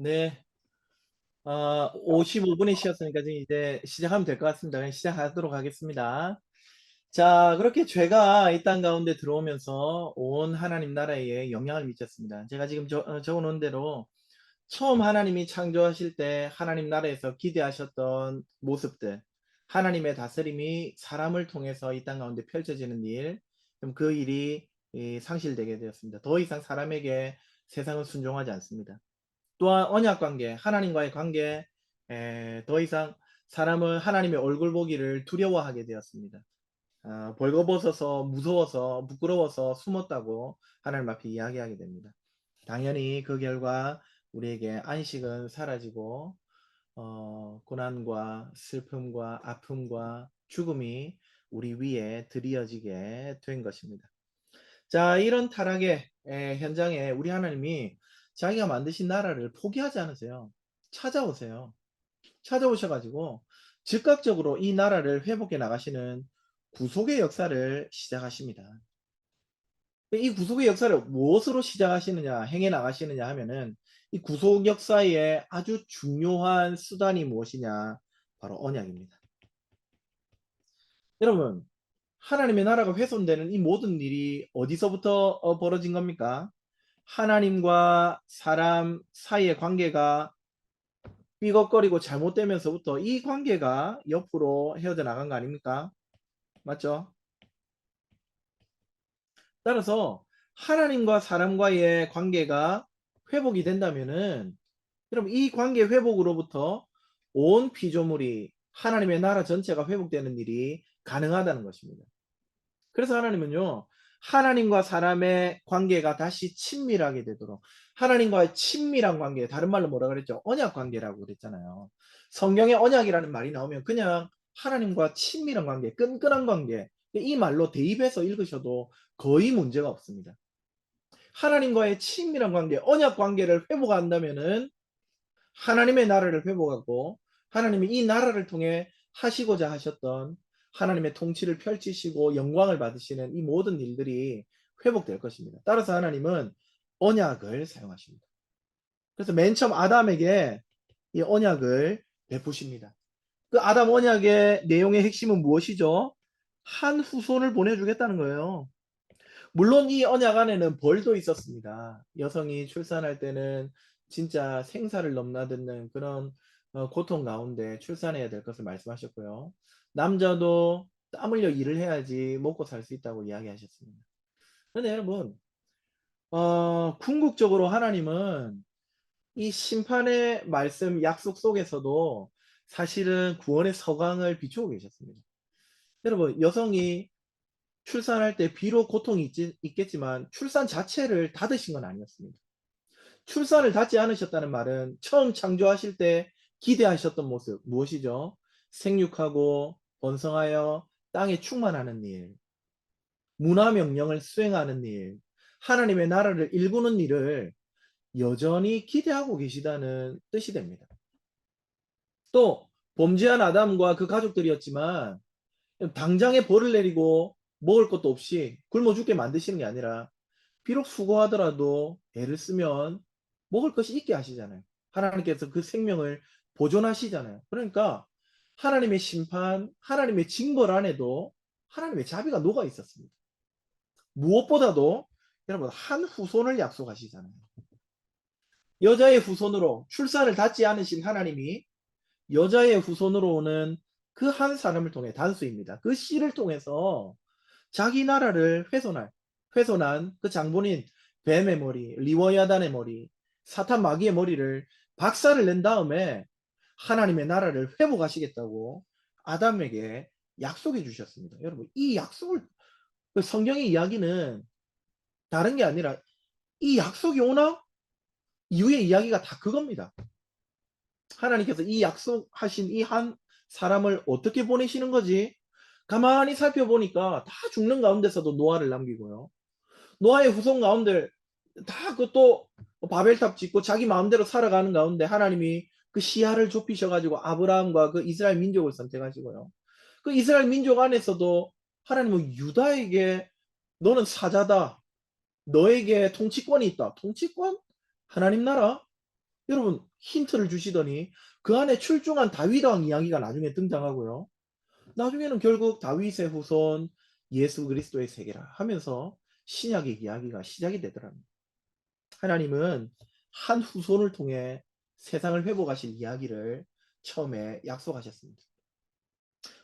네, 55분이 쉬었으니까 이제 시작하면 될 것 같습니다. 그냥 시작하도록 하겠습니다. 자, 그렇게 죄가 이 땅 가운데 들어오면서 온 하나님 나라에 영향을 미쳤습니다. 제가 지금 적어놓은 대로 처음 하나님이 창조하실 때 하나님 나라에서 기대하셨던 모습들, 하나님의 다스림이 사람을 통해서 이 땅 가운데 펼쳐지는 일, 그럼 그 일이 상실되게 되었습니다. 더 이상 사람에게 세상은 순종하지 않습니다. 또한 언약 관계, 하나님과의 관계, 더 이상 사람은 하나님의 얼굴 보기를 두려워하게 되었습니다. 벌거벗어서 무서워서 부끄러워서 숨었다고 하나님 앞에 이야기하게 됩니다. 당연히 그 결과 우리에게 안식은 사라지고 고난과 슬픔과 아픔과 죽음이 우리 위에 드리어지게 된 것입니다. 자, 이런 타락의 현장에 우리 하나님이 자기가 만드신 나라를 포기하지 않으세요. 찾아오세요. 찾아오셔가지고 즉각적으로 이 나라를 회복해 나가시는 구속의 역사를 시작하십니다. 이 구속의 역사를 무엇으로 시작하시느냐, 행해 나가시느냐 하면은 이 구속 역사의 아주 중요한 수단이 무엇이냐, 바로 언약입니다. 여러분, 하나님의 나라가 훼손되는 이 모든 일이 어디서부터 벌어진 겁니까? 하나님과 사람 사이의 관계가 삐걱거리고 잘못되면서부터 이 관계가 옆으로 헤어져 나간 거 아닙니까? 맞죠? 따라서 하나님과 사람과의 관계가 회복이 된다면은 여러분 이 관계 회복으로부터 온 피조물이 하나님의 나라 전체가 회복되는 일이 가능하다는 것입니다. 그래서 하나님은요, 하나님과 사람의 관계가 다시 친밀하게 되도록 하나님과의 친밀한 관계, 다른 말로 뭐라 그랬죠? 언약 관계라고 그랬잖아요. 성경에 언약이라는 말이 나오면 그냥 하나님과 친밀한 관계, 끈끈한 관계, 이 말로 대입해서 읽으셔도 거의 문제가 없습니다. 하나님과의 친밀한 관계, 언약 관계를 회복한다면은 하나님의 나라를 회복하고 하나님이 이 나라를 통해 하시고자 하셨던 하나님의 통치를 펼치시고 영광을 받으시는 이 모든 일들이 회복될 것입니다. 따라서 하나님은 언약을 사용하십니다. 그래서 맨 처음 아담에게 이 언약을 베푸십니다. 그 아담 언약의 내용의 핵심은 무엇이죠? 한 후손을 보내주겠다는 거예요. 물론 이 언약 안에는 벌도 있었습니다. 여성이 출산할 때는 진짜 생사를 넘나드는 그런 고통 가운데 출산해야 될 것을 말씀하셨고요. 남자도 땀 흘려 일을 해야지 먹고 살 수 있다고 이야기하셨습니다. 그런데 여러분, 궁극적으로 하나님은 이 심판의 말씀 약속 속에서도 사실은 구원의 서광을 비추고 계셨습니다. 여러분, 여성이 출산할 때 비록 고통이 있겠지만 출산 자체를 닫으신 건 아니었습니다. 출산을 닫지 않으셨다는 말은 처음 창조하실 때 기대하셨던 모습 무엇이죠? 생육하고 번성하여 땅에 충만하는 일, 문화 명령을 수행하는 일, 하나님의 나라를 일구는 일을 여전히 기대하고 계시다는 뜻이 됩니다. 또 범죄한 아담과 그 가족들이었지만 당장에 벌을 내리고 먹을 것도 없이 굶어 죽게 만드시는 게 아니라 비록 수고하더라도 애를 쓰면 먹을 것이 있게 하시잖아요. 하나님께서 그 생명을 보존하시잖아요. 그러니까 하나님의 심판, 하나님의 징벌 안에도 하나님의 자비가 녹아 있었습니다. 무엇보다도 여러분 한 후손을 약속하시잖아요. 여자의 후손으로 출산을 닫지 않으신 하나님이 여자의 후손으로 오는 그 한 사람을 통해 단수입니다. 그 씨를 통해서 자기 나라를 훼손한 그 장본인 뱀의 머리, 리워야단의 머리, 사탄 마귀의 머리를 박살을 낸 다음에 하나님의 나라를 회복하시겠다고 아담에게 약속해 주셨습니다. 여러분, 이 약속을 그 성경의 이야기는 다른 게 아니라 이 약속이 오나 이후의 이야기가 다 그겁니다. 하나님께서 이 약속하신 이 한 사람을 어떻게 보내시는 거지? 가만히 살펴보니까 다 죽는 가운데서도 노아를 남기고요. 노아의 후손 가운데 다 그 또 바벨탑 짓고 자기 마음대로 살아가는 가운데 하나님이 그 시야를 좁히셔가지고 아브라함과 그 이스라엘 민족을 선택하시고요. 그 이스라엘 민족 안에서도 하나님은 유다에게 너는 사자다. 너에게 통치권이 있다. 통치권? 하나님 나라? 여러분 힌트를 주시더니 그 안에 출중한 다윗 왕 이야기가 나중에 등장하고요. 나중에는 결국 다윗의 후손 예수 그리스도의 세계라 하면서 신약의 이야기가 시작이 되더랍니다. 하나님은 한 후손을 통해 세상을 회복하실 이야기를 처음에 약속하셨습니다.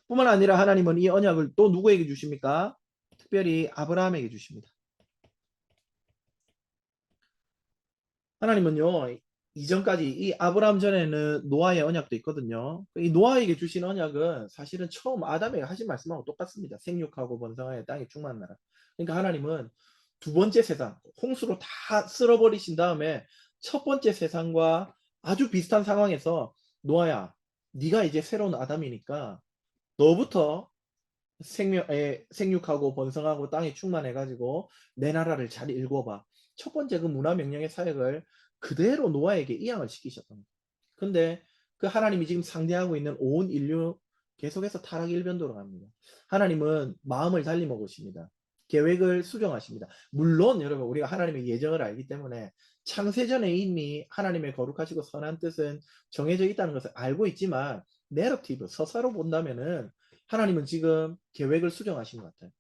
뿐만 아니라 하나님은 이 언약을 또 누구에게 주십니까? 특별히 아브라함에게 주십니다. 하나님은요, 이전까지 이 아브라함 전에는 노아의 언약도 있거든요. 이 노아에게 주신 언약은 사실은 처음 아담에게 하신 말씀하고 똑같습니다. 생육하고 번성하여 땅에 충만하라. 그러니까 하나님은 두 번째 세상, 홍수로 다 쓸어버리신 다음에 첫 번째 세상과 아주 비슷한 상황에서 노아야, 네가 이제 새로운 아담이니까 너부터 생육하고 번성하고 땅에 충만해가지고 내 나라를 잘 일궈봐. 첫 번째 그 문화명령의 사역을 그대로 노아에게 이양을 시키셨던 거예요. 근데 그 하나님이 지금 상대하고 있는 온 인류 계속해서 타락 일변도로 갑니다. 하나님은 마음을 달리 먹으십니다. 계획을 수정하십니다. 물론 여러분 우리가 하나님의 예정을 알기 때문에 창세전에 이미 하나님의 거룩하시고 선한 뜻은 정해져 있다는 것을 알고 있지만 내러티브 서사로 본다면은 하나님은 지금 계획을 수정하신 것 같아요.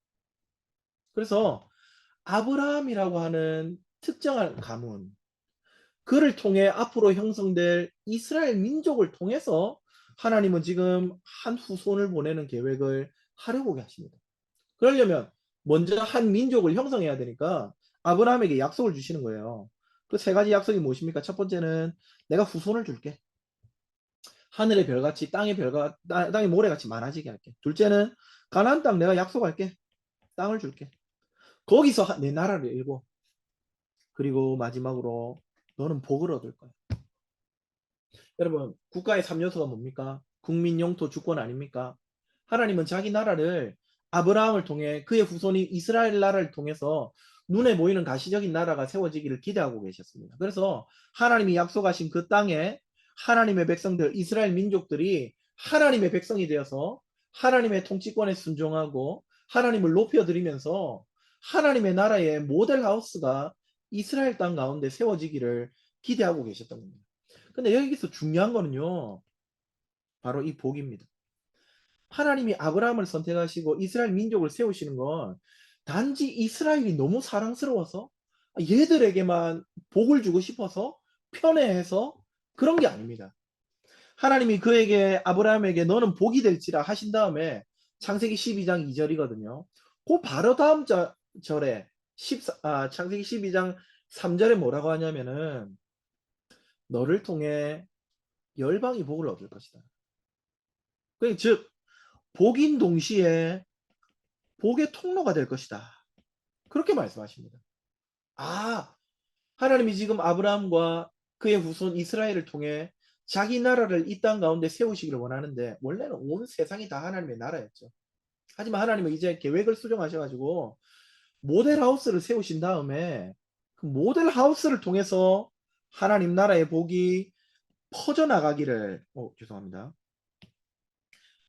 그래서 아브라함이라고 하는 특정한 가문, 그를 통해 앞으로 형성될 이스라엘 민족을 통해서 하나님은 지금 한 후손을 보내는 계획을 하려고 하십니다. 그러려면 먼저 한 민족을 형성해야 되니까 아브라함에게 약속을 주시는 거예요. 그 세 가지 약속이 무엇입니까? 첫 번째는 내가 후손을 줄게. 하늘의 별같이 땅의 모래같이 많아지게 할게. 둘째는 가나안 땅 내가 약속할게. 땅을 줄게. 거기서 내 나라를 일궈. 그리고 마지막으로 너는 복을 얻을 거야. 여러분 국가의 3요소가 뭡니까? 국민, 영토, 주권 아닙니까? 하나님은 자기 나라를 아브라함을 통해 그의 후손이 이스라엘 나라를 통해서 눈에 보이는 가시적인 나라가 세워지기를 기대하고 계셨습니다. 그래서 하나님이 약속하신 그 땅에 하나님의 백성들, 이스라엘 민족들이 하나님의 백성이 되어서 하나님의 통치권에 순종하고 하나님을 높여드리면서 하나님의 나라의 모델하우스가 이스라엘 땅 가운데 세워지기를 기대하고 계셨던 겁니다. 근데 여기서 중요한 거는요, 바로 이 복입니다. 하나님이 아브라함을 선택하시고 이스라엘 민족을 세우시는 건 단지 이스라엘이 너무 사랑스러워서 얘들에게만 복을 주고 싶어서 편애해서 그런 게 아닙니다. 하나님이 그에게 아브라함에게 너는 복이 될지라 하신 다음에 창세기 12장 2절이거든요. 그 바로 다음 절에 창세기 12장 3절에 뭐라고 하냐면은 너를 통해 열방이 복을 얻을 것이다. 즉 복인 동시에 복의 통로가 될 것이다. 그렇게 말씀하십니다. 아, 하나님이 지금 아브라함과 그의 후손 이스라엘을 통해 자기 나라를 이 땅 가운데 세우시기를 원하는데 원래는 온 세상이 다 하나님의 나라였죠. 하지만 하나님은 이제 계획을 수정하셔가지고 모델하우스를 세우신 다음에 그 모델하우스를 통해서 하나님 나라의 복이 퍼져나가기를 죄송합니다.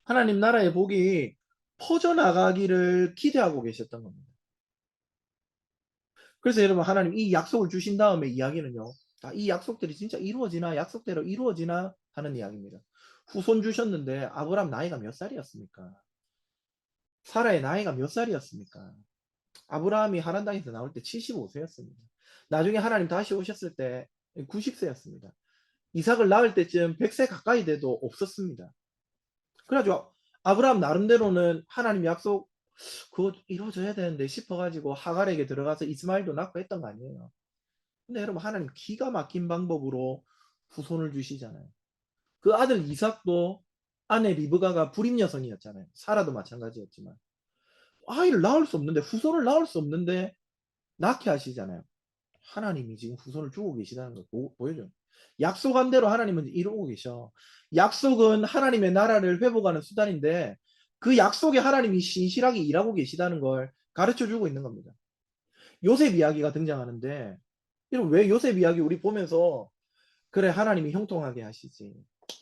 하나님 나라의 복이 퍼져나가기를 기대하고 계셨던 겁니다. 그래서 여러분 하나님 이 약속을 주신 다음에 이야기는요. 이 약속들이 진짜 이루어지나 약속대로 이루어지나 하는 이야기입니다. 후손 주셨는데 아브라함 나이가 몇 살이었습니까? 사라의 나이가 몇 살이었습니까? 아브라함이 하란 땅에서 나올 때 75세였습니다. 나중에 하나님 다시 오셨을 때 90세였습니다. 이삭을 낳을 때쯤 100세 가까이 돼도 없었습니다. 그래가지고 아브라함 나름대로는 하나님 약속 그거 이루어져야 되는데 싶어가지고 하갈에게 들어가서 이스마엘도 낳고 했던 거 아니에요. 근데 여러분 하나님 기가 막힌 방법으로 후손을 주시잖아요. 그 아들 이삭도 아내 리브가가 불임 여성이었잖아요. 사라도 마찬가지였지만 아이를 낳을 수 없는데 후손을 낳을 수 없는데 낳게 하시잖아요. 하나님이 지금 후손을 주고 계시다는 걸 보여줘요. 약속한 대로 하나님은 이루고 계셔. 약속은 하나님의 나라를 회복하는 수단인데 그 약속에 하나님이 신실하게 일하고 계시다는 걸 가르쳐 주고 있는 겁니다. 요셉 이야기가 등장하는데 왜 요셉 이야기 우리 보면서 그래 하나님이 형통하게 하시지.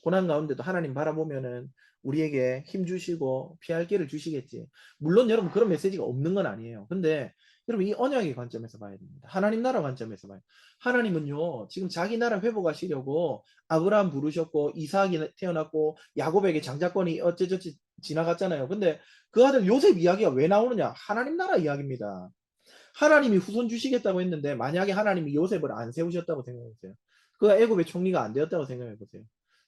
고난 가운데도 하나님 바라보면은 우리에게 힘 주시고 피할 길을 주시겠지. 물론 여러분 그런 메시지가 없는 건 아니에요. 근데 여러분 이 언약의 관점에서 봐야 됩니다. 하나님 나라 관점에서 봐요. 하나님은요 지금 자기 나라 회복하시려고 아브라함 부르셨고 이삭이 태어났고 야곱에게 장자권이 어째저째 지나갔잖아요. 근데 그 아들 요셉 이야기가 왜 나오느냐? 하나님 나라 이야기입니다. 하나님이 후손 주시겠다고 했는데 만약에 하나님이 요셉을 안 세우셨다고 생각해 보세요. 그가 애굽의 총리가 안 되었다고 생각해 보세요.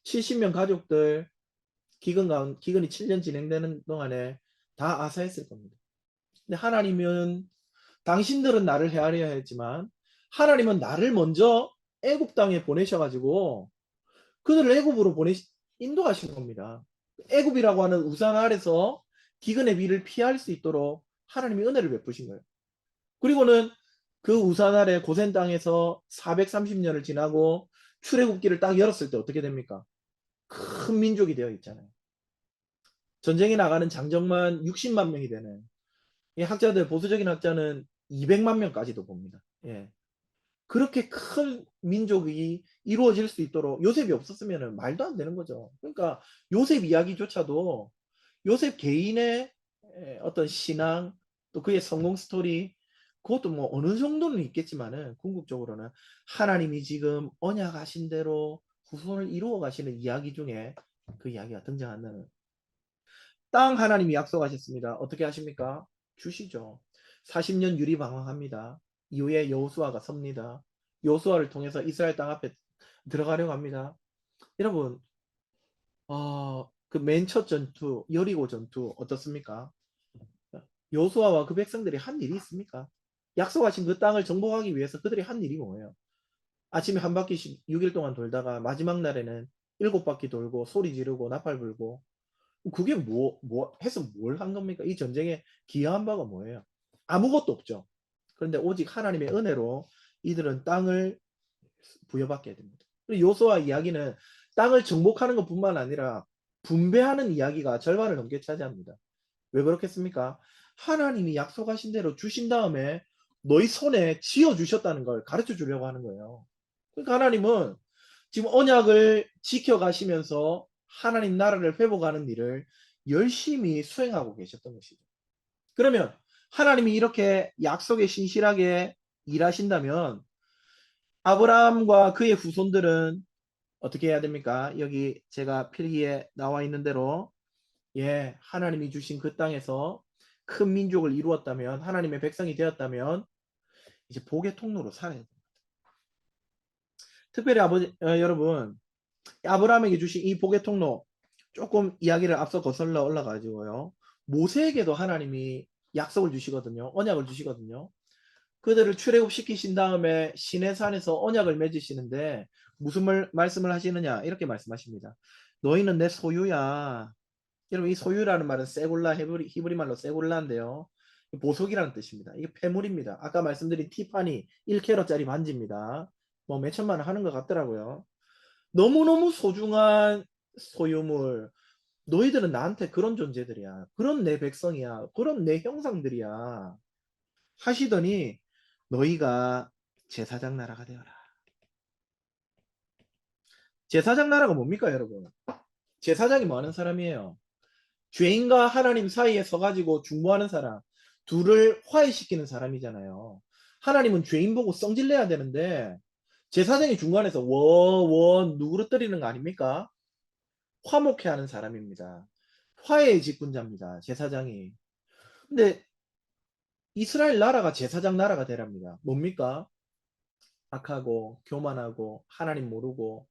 70명 가족들 기근이 7년 진행되는 동안에 다 아사했을 겁니다. 근데 하나님은 당신들은 나를 헤아려야 했지만 하나님은 나를 먼저 애굽 땅에 보내셔가지고 그들을 애굽으로 인도하신 겁니다. 애굽이라고 하는 우상 아래서 기근의 비를 피할 수 있도록 하나님이 은혜를 베푸신 거예요. 그리고는 그 우상 아래 고센 땅에서 430년을 지나고 출애굽기를 딱 열었을 때 어떻게 됩니까? 큰 민족이 되어 있잖아요. 전쟁에 나가는 장정만 60만 명이 되는, 이 학자들, 보수적인 학자는 200만 명까지도 봅니다. 예. 그렇게 큰 민족이 이루어질 수 있도록 요셉이 없었으면 말도 안 되는 거죠. 그러니까 요셉 이야기조차도 요셉 개인의 어떤 신앙, 또 그의 성공 스토리, 그것도 뭐 어느 정도는 있겠지만은 궁극적으로는 하나님이 지금 언약하신 대로 후손을 이루어 가시는 이야기 중에 그 이야기가 등장한다는. 땅 하나님이 약속하셨습니다. 어떻게 하십니까? 주시죠. 40년 유리방황합니다. 이후에 여호수아가 섭니다. 여호수아를 통해서 이스라엘 땅 앞에 들어가려고 합니다. 여러분, 그 맨 첫 전투, 여리고 전투 어떻습니까? 여호수아와 그 백성들이 한 일이 있습니까? 약속하신 그 땅을 정복하기 위해서 그들이 한 일이 뭐예요? 아침에 한 바퀴씩 6일 동안 돌다가 마지막 날에는 7바퀴 돌고 소리 지르고 나팔 불고, 그게 해서 뭘 한 겁니까? 이 전쟁에 기여한 바가 뭐예요? 아무것도 없죠. 그런데 오직 하나님의 은혜로 이들은 땅을 부여받게 됩니다. 그리고 요수아 이야기는 땅을 정복하는 것뿐만 아니라 분배하는 이야기가 절반을 넘게 차지합니다. 왜 그렇겠습니까? 하나님이 약속하신 대로 주신 다음에 너희 손에 쥐어 주셨다는 걸 가르쳐 주려고 하는 거예요. 그러니까 하나님은 지금 언약을 지켜가시면서 하나님 나라를 회복하는 일을 열심히 수행하고 계셨던 것이죠. 그러면 하나님이 이렇게 약속에 신실하게 일하신다면 아브라함과 그의 후손들은 어떻게 해야 됩니까? 여기 제가 필기에 나와 있는 대로, 예, 하나님이 주신 그 땅에서 큰 민족을 이루었다면, 하나님의 백성이 되었다면 이제 복의 통로로 살아야 됩니다. 특별히 여러분, 아브라함에게 주신 이 복의 통로, 조금 이야기를 앞서 거슬러 올라가지고요. 모세에게도 하나님이 약속을 주시거든요. 언약을 주시거든요. 그들을 출애굽시키신 다음에 시내산에서 언약을 맺으시는데 무슨 말씀을 하시느냐, 이렇게 말씀하십니다. 너희는 내 소유야. 여러분, 이 소유라는 말은 세굴라, 히브리 말로 세굴라인데요. 보석이라는 뜻입니다. 이게 폐물입니다. 아까 말씀드린 티파니 1캐럿짜리 반지입니다. 뭐 몇천만 원 하는 것 같더라고요. 너무너무 소중한 소유물. 너희들은 나한테 그런 존재들이야. 그런 내 백성이야. 그런 내 형상들이야. 하시더니 너희가 제사장 나라가 되어라. 제사장 나라가 뭡니까, 여러분? 제사장이 뭐 하는 사람이에요? 죄인과 하나님 사이에 서가지고 중보하는 사람, 둘을 화해시키는 사람이잖아요. 하나님은 죄인 보고 성질내야 되는데 제사장이 중간에서 누구를 때리는 거 아닙니까? 화목해 하는 사람입니다. 화해의 직분자입니다. 제사장이. 근데 이스라엘 나라가 제사장 나라가 되랍니다. 뭡니까? 악하고 교만하고 하나님 모르고,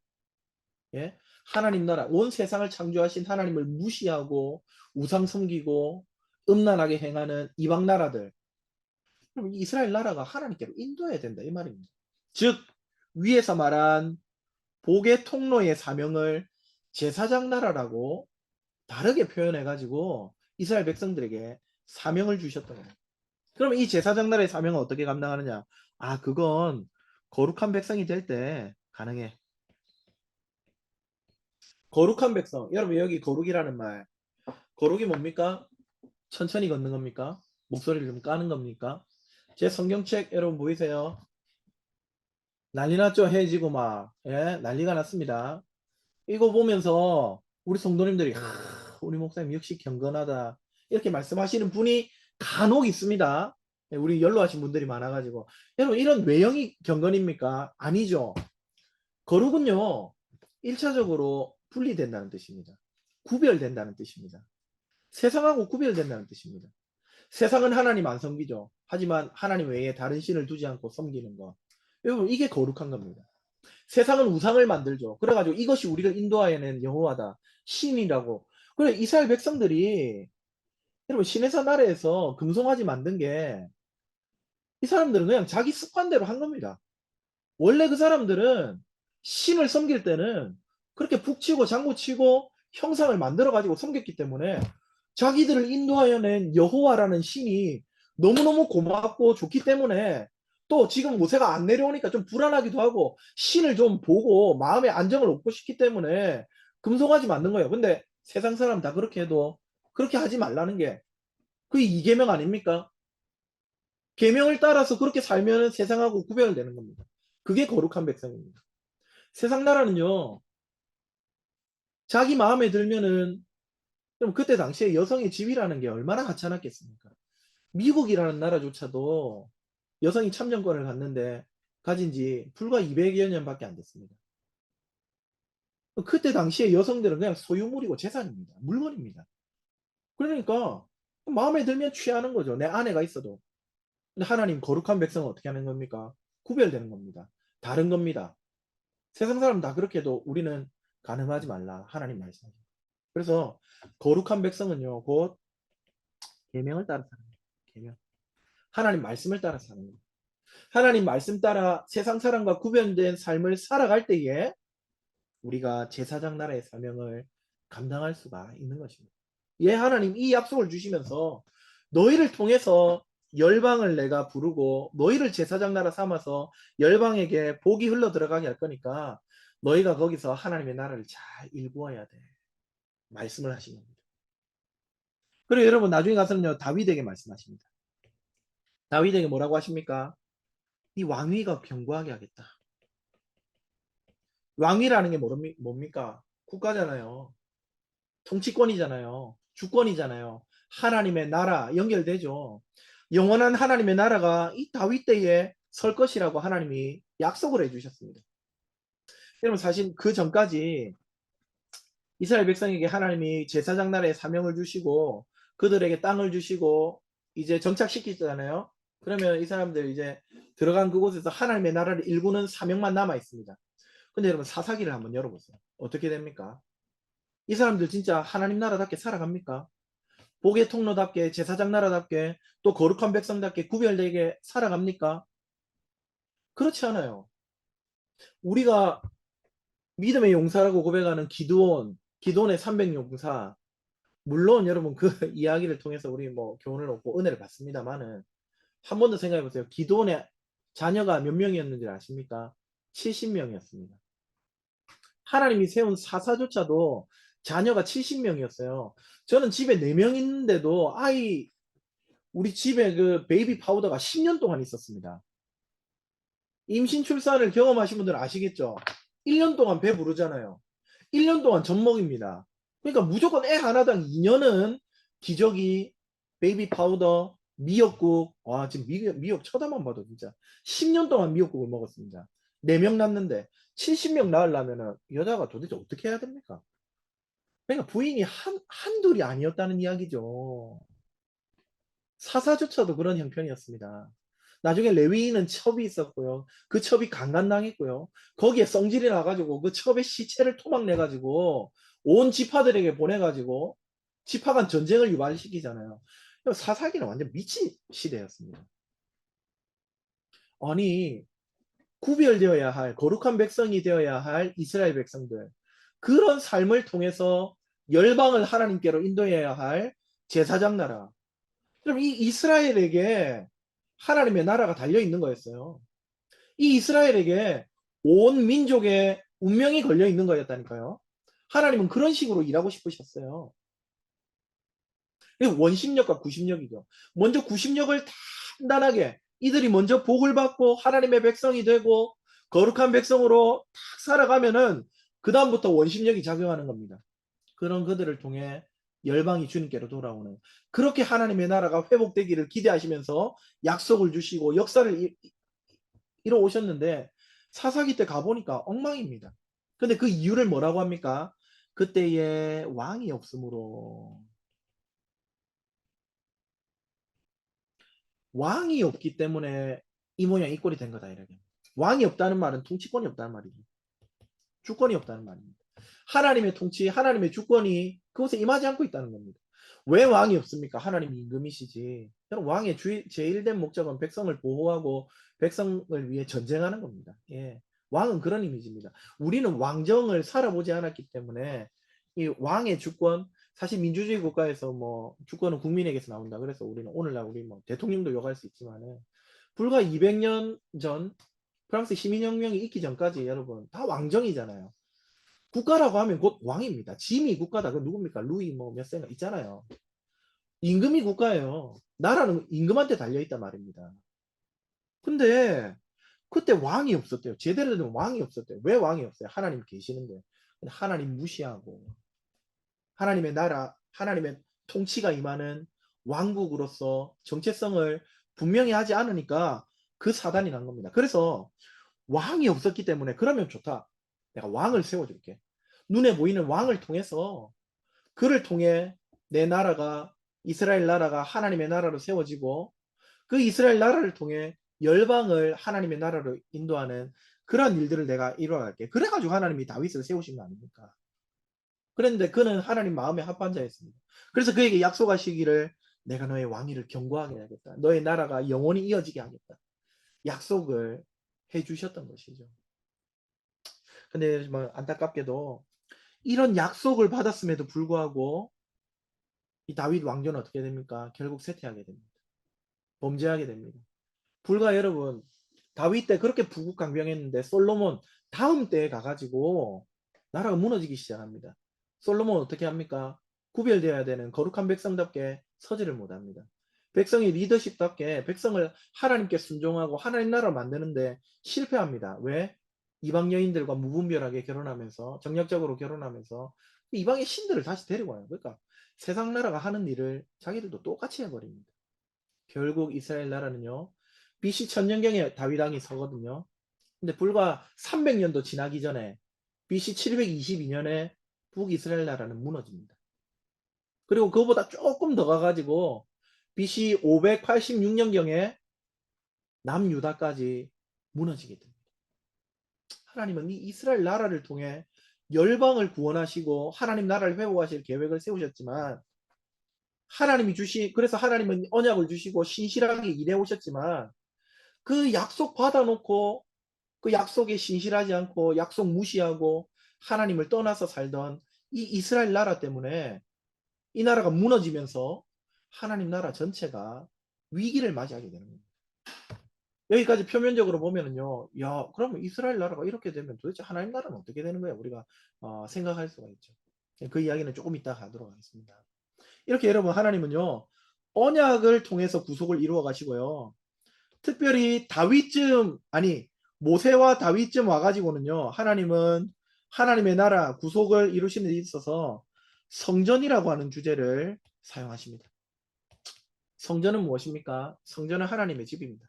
예? 하나님 나라, 온 세상을 창조하신 하나님을 무시하고 우상 섬기고 음란하게 행하는 이방 나라들. 그럼 이스라엘 나라가 하나님께로 인도해야 된다 이 말입니다. 즉 위에서 말한 복의 통로의 사명을 제사장 나라라고 다르게 표현해 가지고 이스라엘 백성들에게 사명을 주셨던 거예요. 그럼 이 제사장 나라의 사명을 어떻게 감당하느냐? 아, 그건 거룩한 백성이 될 때 가능해. 거룩한 백성. 여러분, 여기 거룩이라는 말, 거룩이 뭡니까? 천천히 걷는 겁니까? 목소리를 좀 까는 겁니까? 제 성경책 여러분 보이세요? 난리 났죠? 해지고 막, 예, 난리가 났습니다. 이거 보면서 우리 성도님들이 우리 목사님 역시 경건하다 이렇게 말씀하시는 분이 간혹 있습니다. 우리 연로하신 분들이 많아가지고. 여러분, 이런 외형이 경건입니까? 아니죠. 거룩은요, 1차적으로 분리된다는 뜻입니다. 구별된다는 뜻입니다. 세상하고 구별된다는 뜻입니다. 세상은 하나님 안 섬기죠. 하지만 하나님 외에 다른 신을 두지 않고 섬기는 것. 여러분, 이게 거룩한 겁니다. 세상은 우상을 만들죠. 그래가지고 이것이 우리를 인도하여낸 여호와다. 신이라고. 그래, 이스라엘 백성들이, 여러분, 시내산 나라에서 금송아지 만든 게, 이 사람들은 그냥 자기 습관대로 한 겁니다. 원래 그 사람들은 신을 섬길 때는 그렇게 북치고 장구치고 형상을 만들어가지고 섬겼기 때문에 자기들을 인도하여 낸 여호와라는 신이 너무너무 고맙고 좋기 때문에, 또 지금 모세가 안 내려오니까 좀 불안하기도 하고 신을 좀 보고 마음의 안정을 얻고 싶기 때문에 금송아지 만든 거예요. 근데 세상 사람 다 그렇게 해도 그렇게 하지 말라는 게 그게 이계명 아닙니까? 계명을 따라서 그렇게 살면 세상하고 구별되는 겁니다. 그게 거룩한 백성입니다. 세상 나라는요, 자기 마음에 들면은, 그럼 그때 당시에 여성의 지위라는 게 얼마나 하찮았겠습니까? 미국이라는 나라조차도 여성이 참정권을 갖는데 가진 지 불과 200여 년밖에 안 됐습니다. 그때 당시에 여성들은 그냥 소유물이고 재산입니다. 물건입니다. 그러니까 마음에 들면 취하는 거죠. 내 아내가 있어도. 근데 하나님 거룩한 백성은 어떻게 하는 겁니까? 구별되는 겁니다. 다른 겁니다. 세상 사람 다 그렇게 해도 우리는 가늠하지 말라. 하나님 말씀하십니다. 그래서 거룩한 백성은요, 곧 계명을 따라 사는 거예요. 계명. 하나님 말씀을 따라 사는 거예요. 하나님 말씀 따라 세상 사람과 구별된 삶을 살아갈 때에 우리가 제사장 나라의 사명을 감당할 수가 있는 것입니다. 예, 하나님 이 약속을 주시면서 너희를 통해서 열방을 내가 부르고 너희를 제사장 나라 삼아서 열방에게 복이 흘러 들어가게 할 거니까 너희가 거기서 하나님의 나라를 잘 일구어야 돼. 말씀을 하신 겁니다. 그리고 여러분 나중에 가서는요, 다윗에게 말씀하십니다. 다윗에게 뭐라고 하십니까? 이 왕위가 견고하게 하겠다. 왕위라는 게 뭡니까? 국가잖아요. 통치권이잖아요. 주권이잖아요. 하나님의 나라 연결되죠. 영원한 하나님의 나라가 이 다윗 때에 설 것이라고 하나님이 약속을 해주셨습니다. 여러분 사실 그 전까지 이스라엘 백성에게 하나님이 제사장 나라의 사명을 주시고 그들에게 땅을 주시고 이제 정착시키잖아요. 그러면 이 사람들 이제 들어간 그곳에서 하나님의 나라를 일구는 사명만 남아 있습니다. 근데 여러분 사사기를 한번 열어보세요. 어떻게 됩니까? 이 사람들 진짜 하나님 나라답게 살아갑니까? 복의 통로답게 제사장 나라답게 또 거룩한 백성답게 구별되게 살아갑니까? 그렇지 않아요. 우리가 믿음의 용사라고 고백하는 기드온의 300용사, 물론 여러분 그 이야기를 통해서 우리 뭐 교훈을 얻고 은혜를 받습니다만은 한 번 더 생각해 보세요. 기드온의 자녀가 몇 명이었는지 아십니까? 70명이었습니다. 하나님이 세운 사사조차도 자녀가 70명이었어요. 저는 집에 4명 있는데도 우리 집에 그 베이비 파우더가 10년 동안 있었습니다. 임신 출산을 경험하신 분들은 아시겠죠? 1년 동안 배 부르잖아요. 1년 동안 젖먹입니다. 그러니까 무조건 애 하나당 2년은 기저귀, 베이비 파우더, 미역국. 와, 지금 미역 쳐다만 봐도 진짜 10년 동안 미역국을 먹었습니다. 4명 낳는데 70명 낳으려면 여자가 도대체 어떻게 해야 됩니까? 그러니까 부인이 한둘이 아니었다는 이야기죠. 사사조차도 그런 형편이었습니다. 나중에 레위인은 첩이 있었고요. 그 첩이 강간당했고요. 거기에 성질이 나가지고 그 첩의 시체를 토막내가지고 온 지파들에게 보내가지고 지파 간 전쟁을 유발시키잖아요. 사사기는 완전 미친 시대였습니다. 아니, 구별되어야 할 거룩한 백성이 되어야 할 이스라엘 백성들, 그런 삶을 통해서 열방을 하나님께로 인도해야 할 제사장 나라. 그럼 이 이스라엘에게 하나님의 나라가 달려 있는 거였어요. 이 이스라엘에게 온 민족의 운명이 걸려 있는 거였다니까요. 하나님은 그런 식으로 일하고 싶으셨어요. 원심력과 구심력이죠. 먼저 구심력을 단단하게 이들이 먼저 복을 받고 하나님의 백성이 되고 거룩한 백성으로 탁 살아가면은 그 다음부터 원심력이 작용하는 겁니다. 그런 그들을 통해 열방이 주님께로 돌아오는, 그렇게 하나님의 나라가 회복되기를 기대하시면서 약속을 주시고 역사를 이뤄 오셨는데 사사기 때 가보니까 엉망입니다. 근데 그 이유를 뭐라고 합니까? 그때에 왕이 없으므로. 왕이 없기 때문에 이 모양 이 꼴이 된 거다 이렇게. 왕이 없다는 말은 통치권이 없다는 말이죠. 주권이 없다는 말입니다. 하나님의 통치, 하나님의 주권이 그곳에 임하지 않고 있다는 겁니다. 왜 왕이 없습니까? 하나님이 임금이시지. 여러분, 왕의 제일된 목적은 백성을 보호하고 백성을 위해 전쟁하는 겁니다. 예. 왕은 그런 이미지입니다. 우리는 왕정을 살아보지 않았기 때문에 이 왕의 주권, 사실 민주주의 국가에서 뭐 주권은 국민에게서 나온다. 그래서 우리는 오늘날 우리 뭐 대통령도 욕할 수 있지만은 불과 200년 전 프랑스 시민혁명이 있기 전까지 여러분 다 왕정이잖아요. 국가라고 하면 곧 왕입니다. 짐이 국가다. 그 누굽니까? 루이 뭐 몇 세가 있잖아요. 임금이 국가예요. 나라는 임금한테 달려있단 말입니다. 근데 그때 왕이 없었대요. 제대로 된 왕이 없었대요. 왜 왕이 없어요? 하나님 계시는데. 하나님 무시하고 하나님의 나라, 하나님의 통치가 임하는 왕국으로서 정체성을 분명히 하지 않으니까 그 사단이 난 겁니다. 그래서 왕이 없었기 때문에 그러면 좋다. 내가 왕을 세워줄게. 눈에 보이는 왕을 통해서 그를 통해 내 나라가 이스라엘 나라가 하나님의 나라로 세워지고 그 이스라엘 나라를 통해 열방을 하나님의 나라로 인도하는 그런 일들을 내가 이루어갈게. 그래가지고 하나님이 다윗을 세우신 거 아닙니까? 그런데 그는 하나님 마음에 합한 자였습니다. 그래서 그에게 약속하시기를 내가 너의 왕위를 견고하게 하겠다. 너의 나라가 영원히 이어지게 하겠다. 약속을 해주셨던 것이죠. 근데 뭐 안타깝게도 이런 약속을 받았음에도 불구하고 이 다윗 왕조는 어떻게 됩니까? 결국 쇠퇴하게 됩니다. 범죄하게 됩니다. 불과 여러분 다윗 때 그렇게 부국강병했는데 솔로몬 다음 때에 가가지고 나라가 무너지기 시작합니다. 솔로몬 어떻게 합니까? 구별되어야 되는 거룩한 백성답게 서지를 못합니다. 백성이 리더십답게 백성을 하나님께 순종하고 하나님 나라를 만드는데 실패합니다. 왜? 이방 여인들과 무분별하게 결혼하면서 정략적으로 결혼하면서 이방의 신들을 다시 데리고 와요. 그러니까 세상 나라가 하는 일을 자기들도 똑같이 해버립니다. 결국 이스라엘 나라는요. BC 천년경에 다윗 왕이 서거든요. 근데 불과 300년도 지나기 전에 BC 722년에 북이스라엘 나라는 무너집니다. 그리고 그거보다 조금 더 가가지고 BC 586년경에 남유다까지 무너지게 됩니다. 하나님은 이 이스라엘 나라를 통해 열방을 구원하시고 하나님 나라를 회복하실 계획을 세우셨지만 그래서 하나님은 언약을 주시고 신실하게 일해 오셨지만 그 약속 받아놓고 그 약속에 신실하지 않고 약속 무시하고 하나님을 떠나서 살던 이 이스라엘 나라 때문에 이 나라가 무너지면서 하나님 나라 전체가 위기를 맞이하게 되는 겁니다. 여기까지 표면적으로 보면은요, 야, 그러면 이스라엘 나라가 이렇게 되면 도대체 하나님 나라는 어떻게 되는 거야? 우리가 생각할 수가 있죠. 그 이야기는 조금 이따 가도록 하겠습니다. 이렇게 여러분 하나님은요, 언약을 통해서 구속을 이루어 가시고요. 특별히 모세와 다윗쯤 와가지고는요, 하나님은 하나님의 나라 구속을 이루시는 데 있어서 성전이라고 하는 주제를 사용하십니다. 성전은 무엇입니까? 성전은 하나님의 집입니다.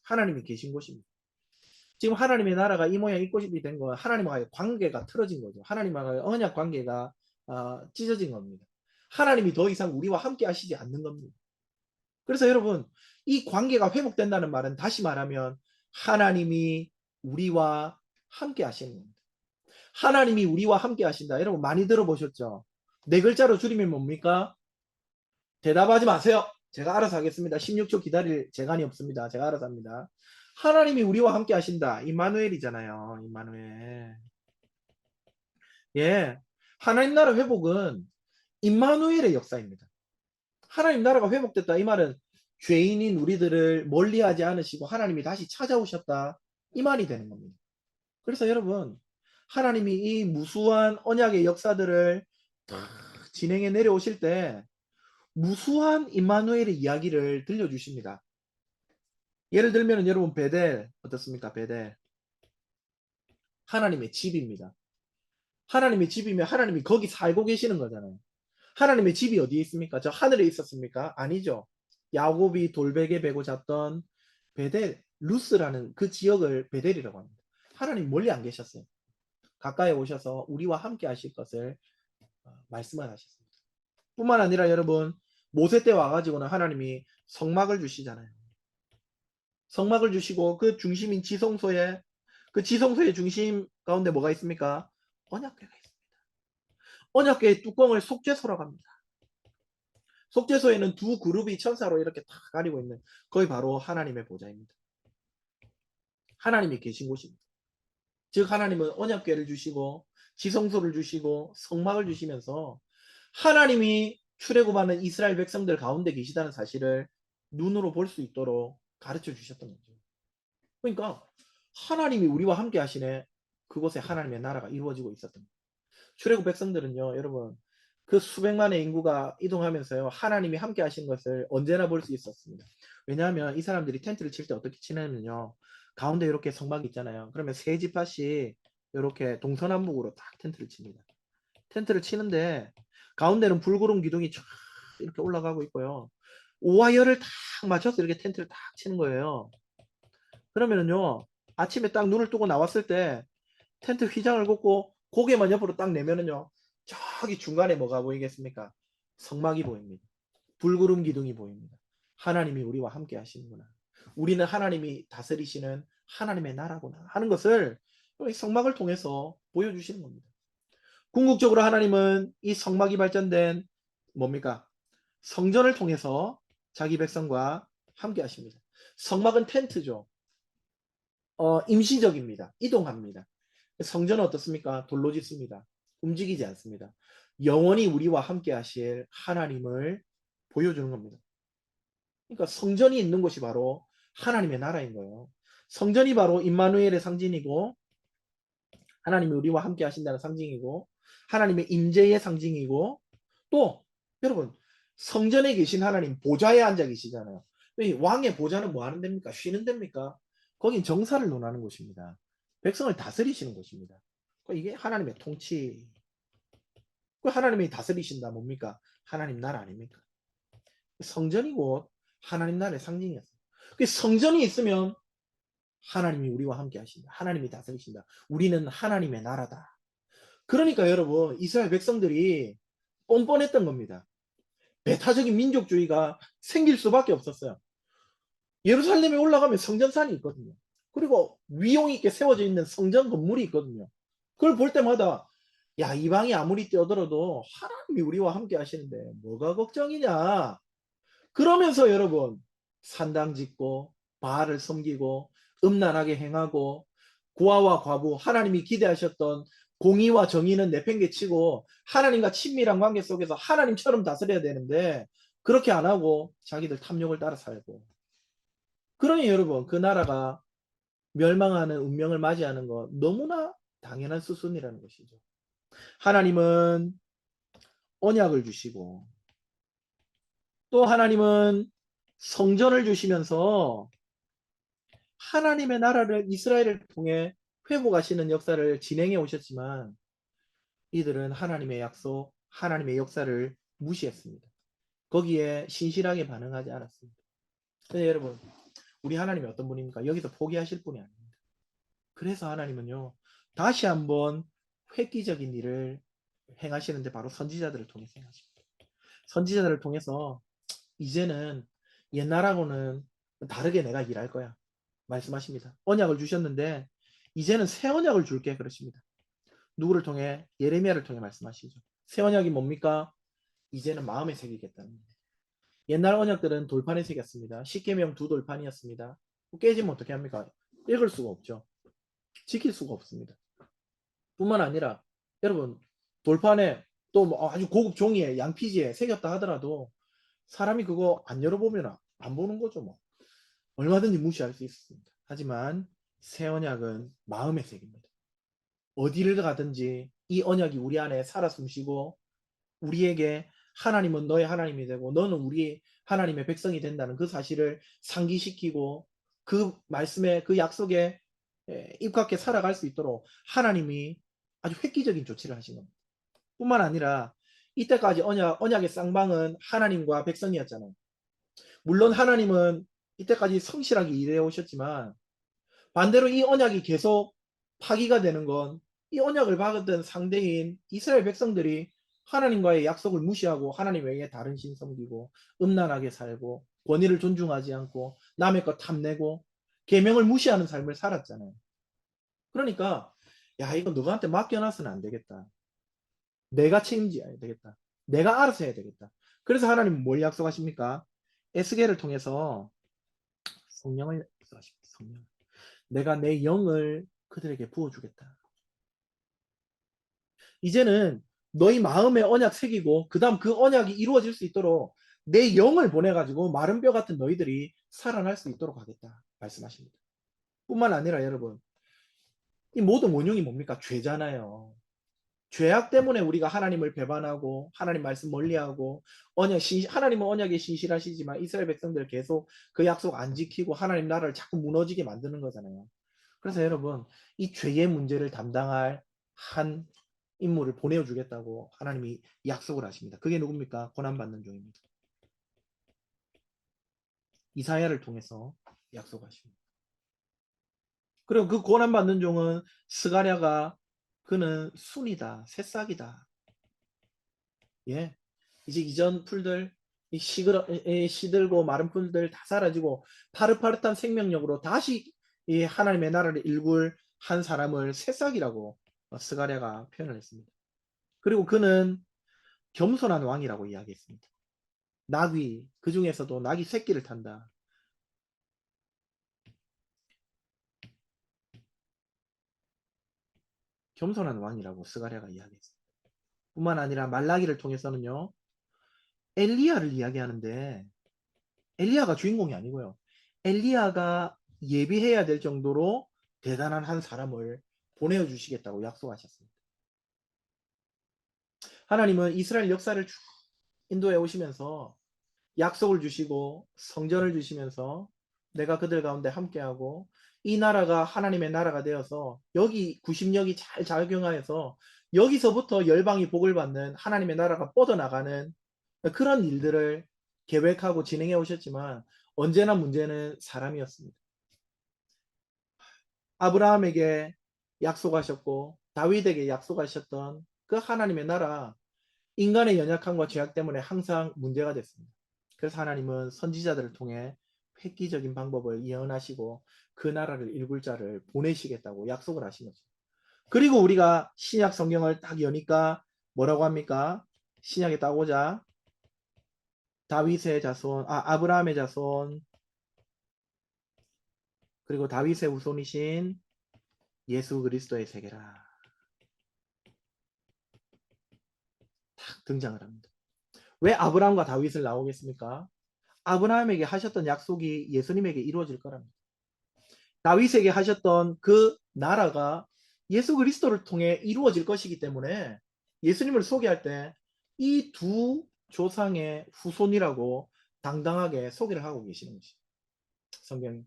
하나님이 계신 곳입니다. 지금 하나님의 나라가 이 모양 이 꼴이 된 건 하나님과의 관계가 틀어진 거죠. 하나님과의 언약 관계가 찢어진 겁니다. 하나님이 더 이상 우리와 함께 하시지 않는 겁니다. 그래서 여러분 이 관계가 회복된다는 말은 다시 말하면 하나님이 우리와 함께 하시는 겁니다. 하나님이 우리와 함께 하신다. 여러분 많이 들어보셨죠? 네 글자로 줄이면 뭡니까? 대답하지 마세요. 제가 알아서 하겠습니다. 16초 기다릴 재간이 없습니다. 제가 알아서 합니다. 하나님이 우리와 함께 하신다. 임마누엘이잖아요. 임마누엘. 예. 하나님 나라 회복은 임마누엘의 역사입니다. 하나님 나라가 회복됐다. 이 말은 죄인인 우리들을 멀리하지 않으시고 하나님이 다시 찾아오셨다. 이 말이 되는 겁니다. 그래서 여러분 하나님이 이 무수한 언약의 역사들을 진행해 내려오실 때 무수한 임마누엘의 이야기를 들려주십니다. 예를 들면 여러분 베델 어떻습니까? 베델 하나님의 집입니다. 하나님의 집이면 하나님이 거기 살고 계시는 거잖아요. 하나님의 집이 어디에 있습니까? 저 하늘에 있었습니까? 아니죠. 야곱이 돌베개 베고 잤던 베델, 루스라는 그 지역을 베델이라고 합니다. 하나님 멀리 안 계셨어요. 가까이 오셔서 우리와 함께 하실 것을 말씀을 하셨습니다. 뿐만 아니라 여러분, 모세 때 와가지고는 하나님이 성막을 주시잖아요. 성막을 주시고 그 중심인 지성소에, 그 지성소의 중심 가운데 뭐가 있습니까? 언약궤가 있습니다. 언약궤의 뚜껑을 속죄소라고 합니다. 속죄소에는 두 그룹이 천사로 이렇게 다 가리고 있는, 거기 바로 하나님의 보좌입니다. 하나님이 계신 곳입니다. 즉 하나님은 언약궤를 주시고 지성소를 주시고 성막을 주시면서 하나님이 출애굽하는 이스라엘 백성들 가운데 계시다는 사실을 눈으로 볼 수 있도록 가르쳐 주셨던 거죠. 그러니까 하나님이 우리와 함께 하시네. 그곳에 하나님의 나라가 이루어지고 있었던 거예요. 출애굽 백성들은요, 여러분, 그 수백만의 인구가 이동하면서요, 하나님이 함께 하신 것을 언제나 볼 수 있었습니다. 왜냐하면 이 사람들이 텐트를 칠 때 어떻게 치냐면요, 가운데 이렇게 성막이 있잖아요. 그러면 세 지파씩 이렇게 동서남북으로 딱 텐트를 칩니다. 텐트를 치는데 가운데는 불구름 기둥이 쫙 이렇게 올라가고 있고요. 오와 열을 딱 맞춰서 이렇게 텐트를 딱 치는 거예요. 그러면은요, 아침에 딱 눈을 뜨고 나왔을 때 텐트 휘장을 걷고 고개만 옆으로 딱 내면은요, 저기 중간에 뭐가 보이겠습니까? 성막이 보입니다. 불구름 기둥이 보입니다. 하나님이 우리와 함께 하시는구나. 우리는 하나님이 다스리시는 하나님의 나라구나 하는 것을 성막을 통해서 보여주시는 겁니다. 궁극적으로 하나님은 이 성막이 발전된 뭡니까? 성전을 통해서 자기 백성과 함께 하십니다. 성막은 텐트죠. 임시적입니다. 이동합니다. 성전은 어떻습니까? 돌로 짓습니다. 움직이지 않습니다. 영원히 우리와 함께 하실 하나님을 보여주는 겁니다. 그러니까 성전이 있는 곳이 바로 하나님의 나라인 거예요. 성전이 바로 임마누엘의 상징이고 하나님이 우리와 함께 하신다는 상징이고 하나님의 임재의 상징이고 또 여러분 성전에 계신 하나님 보좌에 앉아 계시잖아요. 왕의 보좌는 뭐 하는 데입니까? 쉬는 데입니까? 거긴 정사를 논하는 곳입니다. 백성을 다스리시는 곳입니다. 이게 하나님의 통치. 하나님이 다스리신다 뭡니까? 하나님 나라 아닙니까? 성전이 곧 하나님 나라의 상징이었어요. 성전이 있으면 하나님이 우리와 함께 하신다. 하나님이 다스리신다. 우리는 하나님의 나라다. 그러니까 여러분 이스라엘 백성들이 뻔뻔했던 겁니다. 배타적인 민족주의가 생길 수밖에 없었어요. 예루살렘에 올라가면 성전산이 있거든요. 그리고 위용 있게 세워져 있는 성전 건물이 있거든요. 그걸 볼 때마다 야, 이방이 아무리 뛰어들어도 하나님이 우리와 함께 하시는데 뭐가 걱정이냐. 그러면서 여러분 산당 짓고 바알을 섬기고 음란하게 행하고 고아와 과부 하나님이 기대하셨던 공의와 정의는 내팽개치고 하나님과 친밀한 관계 속에서 하나님처럼 다스려야 되는데 그렇게 안 하고 자기들 탐욕을 따라 살고 그러니 여러분 그 나라가 멸망하는 운명을 맞이하는 거 너무나 당연한 수순이라는 것이죠. 하나님은 언약을 주시고 또 하나님은 성전을 주시면서 하나님의 나라를 이스라엘을 통해 회복하시는 역사를 진행해 오셨지만 이들은 하나님의 약속, 하나님의 역사를 무시했습니다. 거기에 신실하게 반응하지 않았습니다. 근데 여러분, 우리 하나님이 어떤 분입니까? 여기서 포기하실 분이 아닙니다. 그래서 하나님은요, 다시 한번 획기적인 일을 행하시는데 바로 선지자들을 통해서 행하십니다. 선지자들을 통해서 이제는 옛날하고는 다르게 내가 일할 거야. 말씀하십니다. 언약을 주셨는데 이제는 새 언약을 줄게 그러십니다. 누구를 통해? 예레미야를 통해 말씀하시죠. 새 언약이 뭡니까? 이제는 마음에 새기겠다는 겁니다. 옛날 언약들은 돌판에 새겼습니다. 십계명 두 돌판이었습니다. 깨지면 어떻게 합니까? 읽을 수가 없죠. 지킬 수가 없습니다. 뿐만 아니라 여러분 돌판에 또 뭐 아주 고급 종이에 양피지에 새겼다 하더라도 사람이 그거 안 열어보면 안 보는 거죠. 뭐 얼마든지 무시할 수 있습니다. 하지만 새 언약은 마음에 새깁니다. 어디를 가든지 이 언약이 우리 안에 살아 숨쉬고 우리에게 하나님은 너의 하나님이 되고 너는 우리 하나님의 백성이 된다는 그 사실을 상기시키고 그 말씀에 그 약속에 입각해 살아갈 수 있도록 하나님이 아주 획기적인 조치를 하신 겁니다. 뿐만 아니라 이때까지 언약의 쌍방은 하나님과 백성이었잖아요. 물론 하나님은 이때까지 성실하게 일해 오셨지만 반대로 이 언약이 계속 파기가 되는 건 이 언약을 받았던 상대인 이스라엘 백성들이 하나님과의 약속을 무시하고 하나님 외에 다른 신 섬기고 음란하게 살고 권위를 존중하지 않고 남의 것 탐내고 계명을 무시하는 삶을 살았잖아요. 그러니까 야 이거 너한테 맡겨놔서는 안 되겠다. 내가 책임져야 되겠다. 내가 알아서 해야 되겠다. 그래서 하나님은 뭘 약속하십니까? 에스겔을 통해서 성령을 약속하십니다. 성령. 내가 내 영을 그들에게 부어주겠다. 이제는 너희 마음에 언약 새기고 그 다음 그 언약이 이루어질 수 있도록 내 영을 보내가지고 마른 뼈 같은 너희들이 살아날 수 있도록 하겠다 말씀하십니다. 뿐만 아니라 여러분 이 모든 원흉이 뭡니까? 죄잖아요. 죄악 때문에 우리가 하나님을 배반하고 하나님 말씀 멀리하고 하나님은 언약에 신실하시지만 이스라엘 백성들 계속 그 약속 안 지키고 하나님 나라를 자꾸 무너지게 만드는 거잖아요. 그래서 여러분 이 죄의 문제를 담당할 한 인물을 보내주겠다고 하나님이 약속을 하십니다. 그게 누굽니까? 고난받는 종입니다. 이사야를 통해서 약속하십니다. 그리고 그 고난받는 종은 스가랴가 그는 순이다, 새싹이다. 예, 이제 이전 풀들 시들고 마른 풀들 다 사라지고 파릇파릇한 생명력으로 다시 이 하나님의 나라를 일굴 한 사람을 새싹이라고 스가랴가 표현을 했습니다. 그리고 그는 겸손한 왕이라고 이야기했습니다. 나귀, 그 중에서도 나귀 새끼를 탄다. 겸손한 왕이라고 스가랴가 이야기했습니다. 뿐만 아니라 말라기를 통해서는요. 엘리야를 이야기하는데 엘리야가 주인공이 아니고요. 엘리야가 예비해야 될 정도로 대단한 한 사람을 보내주시겠다고 약속하셨습니다. 하나님은 이스라엘 역사를 쭉 인도해 오시면서 약속을 주시고 성전을 주시면서 내가 그들 가운데 함께하고 이 나라가 하나님의 나라가 되어서 여기 구심력이 잘 작용하여서 여기서부터 열방이 복을 받는 하나님의 나라가 뻗어나가는 그런 일들을 계획하고 진행해 오셨지만 언제나 문제는 사람이었습니다. 아브라함에게 약속하셨고 다윗에게 약속하셨던 그 하나님의 나라 인간의 연약함과 죄악 때문에 항상 문제가 됐습니다. 그래서 하나님은 선지자들을 통해 획기적인 방법을 예언하시고 그 나라를 일굴 자를 보내시겠다고 약속을 하신 거죠. 그리고 우리가 신약 성경을 딱 여니까 뭐라고 합니까? 신약에 딱 오자 다윗의 자손, 아브라함의 자손, 그리고 다윗의 후손이신 예수 그리스도의 세계라 딱 등장을 합니다. 왜 아브라함과 다윗을 나오겠습니까? 아브라함에게 하셨던 약속이 예수님에게 이루어질 거랍니다. 다윗에게 하셨던 그 나라가 예수 그리스도를 통해 이루어질 것이기 때문에 예수님을 소개할 때 이 두 조상의 후손이라고 당당하게 소개를 하고 계시는 것이죠. 성경이.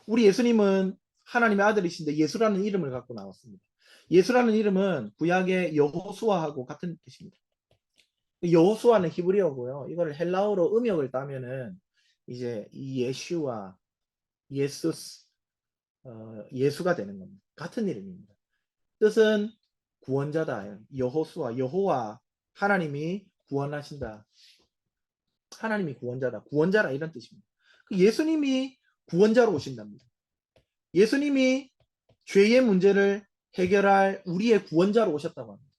우리 예수님은 하나님의 아들이신데 예수라는 이름을 갖고 나왔습니다. 예수라는 이름은 구약의 여호수아하고 같은 뜻입니다. 여호수아는 히브리어고요. 이거를 헬라어로 음역을 따면은 이제 예슈와 예수스 예수가 되는 겁니다. 같은 이름입니다. 뜻은 구원자다. 여호수아 여호와 하나님이 구원하신다. 하나님이 구원자다. 구원자라 이런 뜻입니다. 예수님이 구원자로 오신답니다. 예수님이 죄의 문제를 해결할 우리의 구원자로 오셨다고 합니다.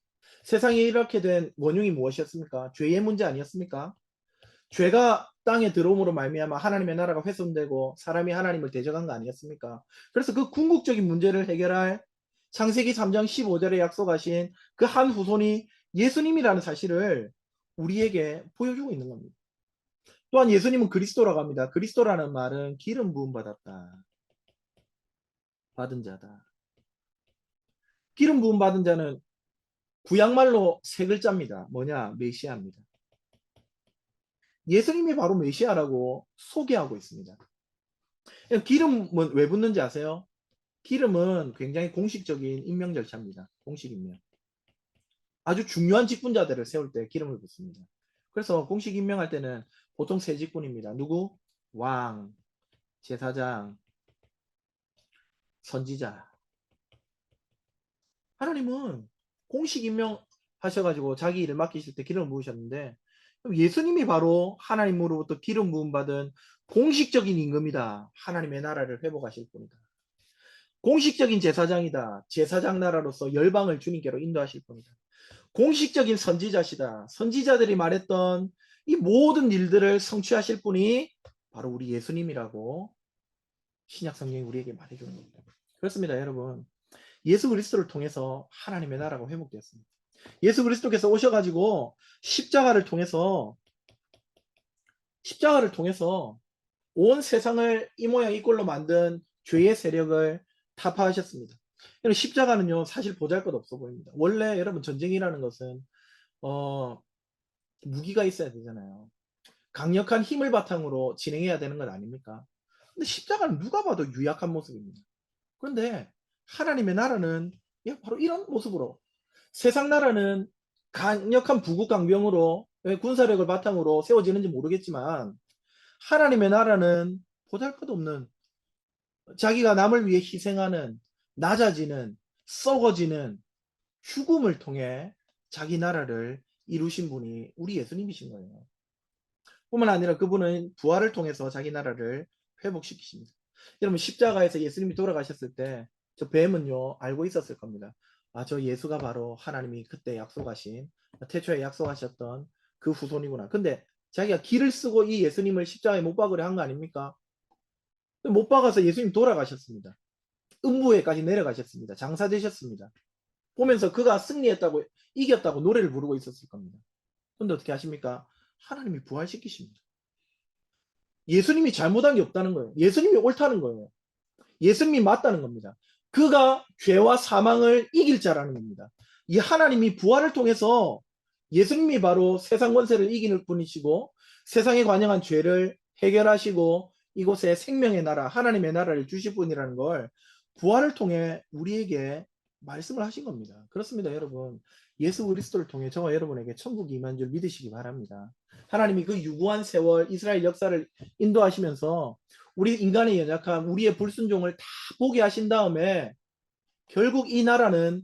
세상에 이렇게 된 원흉이 무엇이었습니까? 죄의 문제 아니었습니까? 죄가 땅에 들어옴으로 말미암아 하나님의 나라가 훼손되고 사람이 하나님을 대적한 거 아니었습니까? 그래서 그 궁극적인 문제를 해결할 창세기 3장 15절에 약속하신 그 한 후손이 예수님이라는 사실을 우리에게 보여주고 있는 겁니다. 또한 예수님은 그리스도라고 합니다. 그리스도라는 말은 기름 부음 받았다. 받은 자다. 기름 부음 받은 자는 구약말로 세 글자입니다. 뭐냐? 메시아입니다. 예수님이 바로 메시아라고 소개하고 있습니다. 기름은 왜 붓는지 아세요? 기름은 굉장히 공식적인 임명 절차입니다. 공식 임명. 아주 중요한 직분자들을 세울 때 기름을 붓습니다. 그래서 공식 임명할 때는 보통 세 직분입니다. 누구? 왕, 제사장, 선지자. 하나님은 공식 임명하셔가지고 자기 일을 맡기실 때 기름을 부으셨는데 예수님이 바로 하나님으로부터 기름 부음 받은 공식적인 임금이다. 하나님의 나라를 회복하실 분이다. 공식적인 제사장이다. 제사장 나라로서 열방을 주님께로 인도하실 분이다. 공식적인 선지자시다. 선지자들이 말했던 이 모든 일들을 성취하실 분이 바로 우리 예수님이라고 신약 성경이 우리에게 말해주는 겁니다. 그렇습니다, 여러분. 예수 그리스도를 통해서 하나님의 나라가 회복되었습니다. 예수 그리스도께서 오셔가지고 십자가를 통해서 온 세상을 이 모양 이 꼴로 만든 죄의 세력을 타파하셨습니다. 십자가는요 사실 보잘것없어 보입니다. 원래 여러분 전쟁이라는 것은 무기가 있어야 되잖아요. 강력한 힘을 바탕으로 진행해야 되는 건 아닙니까? 근데 십자가는 누가 봐도 유약한 모습입니다. 그런데 하나님의 나라는 바로 이런 모습으로 세상 나라는 강력한 부국 강병으로 군사력을 바탕으로 세워지는지 모르겠지만 하나님의 나라는 보잘것없는 자기가 남을 위해 희생하는 낮아지는 썩어지는 죽음을 통해 자기 나라를 이루신 분이 우리 예수님이신 거예요. 뿐만 아니라 그분은 부활을 통해서 자기 나라를 회복시키십니다. 여러분 십자가에서 예수님이 돌아가셨을 때 저 뱀은요 알고 있었을 겁니다. 아, 저 예수가 바로 하나님이 그때 약속하신 태초에 약속하셨던 그 후손이구나. 근데 자기가 길을 쓰고 이 예수님을 십자가에 못 박으려 한 거 아닙니까? 못 박아서 예수님 돌아가셨습니다. 음부에까지 내려가셨습니다. 장사되셨습니다. 보면서 그가 승리했다고 이겼다고 노래를 부르고 있었을 겁니다. 근데 어떻게 하십니까? 하나님이 부활시키십니다. 예수님이 잘못한 게 없다는 거예요. 예수님이 옳다는 거예요. 예수님이 맞다는 겁니다. 그가 죄와 사망을 이길 자라는 겁니다. 이 하나님이 부활을 통해서 예수님이 바로 세상 권세를 이기는 분이시고 세상에 관영한 죄를 해결하시고 이곳에 생명의 나라, 하나님의 나라를 주실 분이라는 걸 부활을 통해 우리에게 말씀을 하신 겁니다. 그렇습니다, 여러분. 예수 그리스도를 통해 저와 여러분에게 천국이 임한 줄 믿으시기 바랍니다. 하나님이 그 유구한 세월 이스라엘 역사를 인도하시면서 우리 인간의 연약함, 우리의 불순종을 다 보게 하신 다음에 결국 이 나라는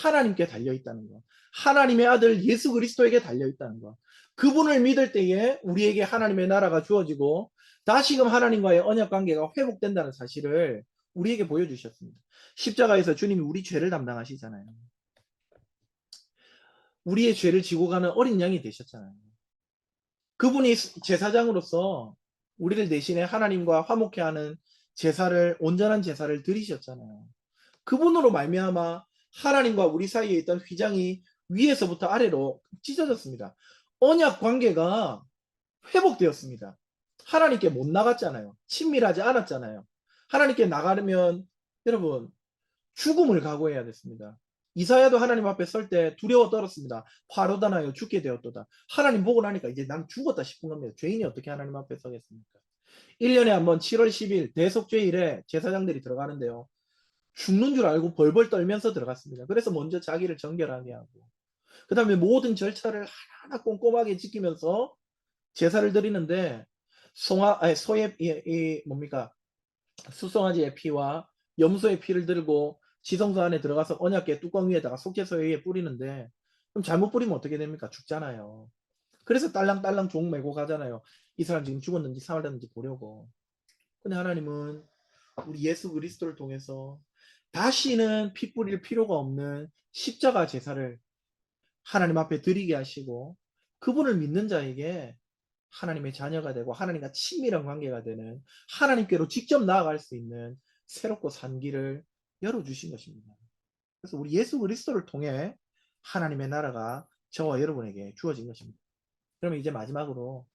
하나님께 달려 있다는 것. 하나님의 아들 예수 그리스도에게 달려 있다는 것. 그분을 믿을 때에 우리에게 하나님의 나라가 주어지고 다시금 하나님과의 언약 관계가 회복된다는 사실을 우리에게 보여주셨습니다. 십자가에서 주님이 우리 죄를 담당하시잖아요. 우리의 죄를 지고 가는 어린 양이 되셨잖아요. 그분이 제사장으로서 우리를 대신해 하나님과 화목해 하는 제사를 온전한 제사를 드리셨잖아요. 그분으로 말미암아 하나님과 우리 사이에 있던 휘장이 위에서부터 아래로 찢어졌습니다. 언약 관계가 회복되었습니다. 하나님께 못 나갔잖아요. 친밀하지 않았잖아요. 하나님께 나가려면 여러분 죽음을 각오해야 됐습니다. 이사야도 하나님 앞에 설 때 두려워 떨었습니다. 화로다나요 죽게 되었도다. 하나님 보고 나니까 이제 난 죽었다 싶은 겁니다. 죄인이 어떻게 하나님 앞에 서겠습니까? 1년에 한번 7월 10일 대속죄일에 제사장들이 들어가는데요. 죽는 줄 알고 벌벌 떨면서 들어갔습니다. 그래서 먼저 자기를 정결하게 하고 그 다음에 모든 절차를 하나하나 꼼꼼하게 지키면서 제사를 드리는데 소의 뭡니까 수송아지의 피와 염소의 피를 들고 지성소 안에 들어가서 언약궤 뚜껑 위에다가 속죄소 위에 뿌리는데 그럼 잘못 뿌리면 어떻게 됩니까? 죽잖아요. 그래서 딸랑딸랑 종 메고 가잖아요. 이 사람 지금 죽었는지 살았는지 보려고. 근데 하나님은 우리 예수 그리스도를 통해서 다시는 피 뿌릴 필요가 없는 십자가 제사를 하나님 앞에 드리게 하시고 그분을 믿는 자에게 하나님의 자녀가 되고 하나님과 친밀한 관계가 되는 하나님께로 직접 나아갈 수 있는 새롭고 산 길을 열어주신 것입니다. 그래서 우리 예수 그리스도를 통해 하나님의 나라가 저와 여러분에게 주어진 것입니다. 그러면 이제 마지막으로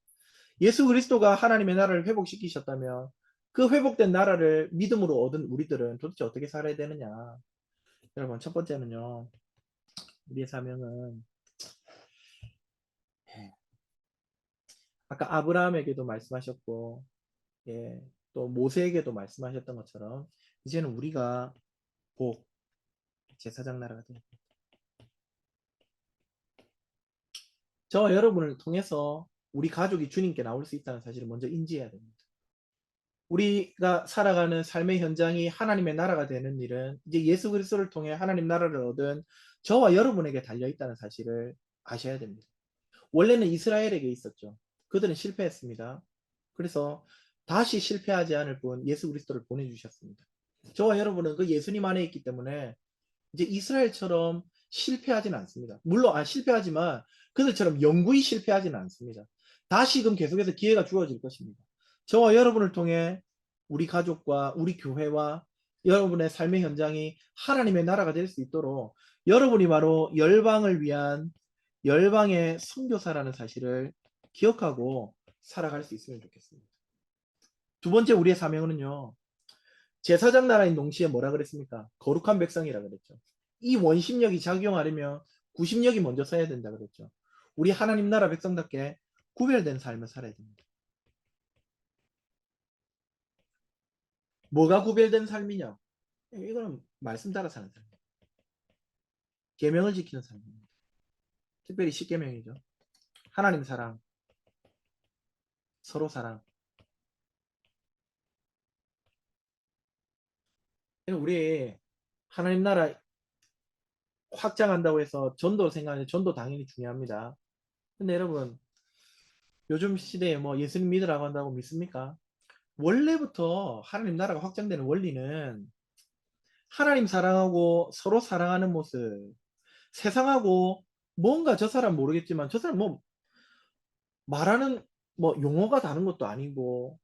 예수 그리스도가 하나님의 나라를 회복시키셨다면 그 회복된 나라를 믿음으로 얻은 우리들은 도대체 어떻게 살아야 되느냐. 여러분 첫 번째는요. 우리의 사명은 아까 아브라함에게도 말씀하셨고 또 모세에게도 말씀하셨던 것처럼 이제는 우리가 복 제사장 나라가 됩니다. 저와 여러분을 통해서 우리 가족이 주님께 나올 수 있다는 사실을 먼저 인지해야 됩니다. 우리가 살아가는 삶의 현장이 하나님의 나라가 되는 일은 이제 예수 그리스도를 통해 하나님 나라를 얻은 저와 여러분에게 달려 있다는 사실을 아셔야 됩니다. 원래는 이스라엘에게 있었죠. 그들은 실패했습니다. 그래서 다시 실패하지 않을 분 예수 그리스도를 보내주셨습니다. 저와 여러분은 그 예수님 안에 있기 때문에 이제 이스라엘처럼 실패하지는 않습니다. 물론 실패하지만 그들처럼 영구히 실패하지는 않습니다. 다시금 계속해서 기회가 주어질 것입니다. 저와 여러분을 통해 우리 가족과 우리 교회와 여러분의 삶의 현장이 하나님의 나라가 될 수 있도록 여러분이 바로 열방을 위한 열방의 선교사라는 사실을 기억하고 살아갈 수 있으면 좋겠습니다. 두 번째 우리의 사명은요. 제사장 나라인 농시에 뭐라 그랬습니까? 거룩한 백성이라 그랬죠. 이 원심력이 작용하려면 구심력이 먼저 서야 된다 그랬죠. 우리 하나님 나라 백성답게 구별된 삶을 살아야 됩니다. 뭐가 구별된 삶이냐? 이거는 말씀 따라 사는 삶입니다. 계명을 지키는 삶입니다. 특별히 십계명이죠. 하나님 사랑, 서로 사랑. 우리 하나님 나라 확장한다고 해서 전도 생각하는 전도 당연히 중요합니다. 근데 여러분 요즘 시대에 뭐 예수님 믿으라고 한다고 믿습니까? 원래부터 하나님 나라가 확장되는 원리는 하나님 사랑하고 서로 사랑하는 모습, 세상하고 뭔가 저 사람 모르겠지만 저 사람 뭐 말하는 뭐 용어가 다른 것도 아니고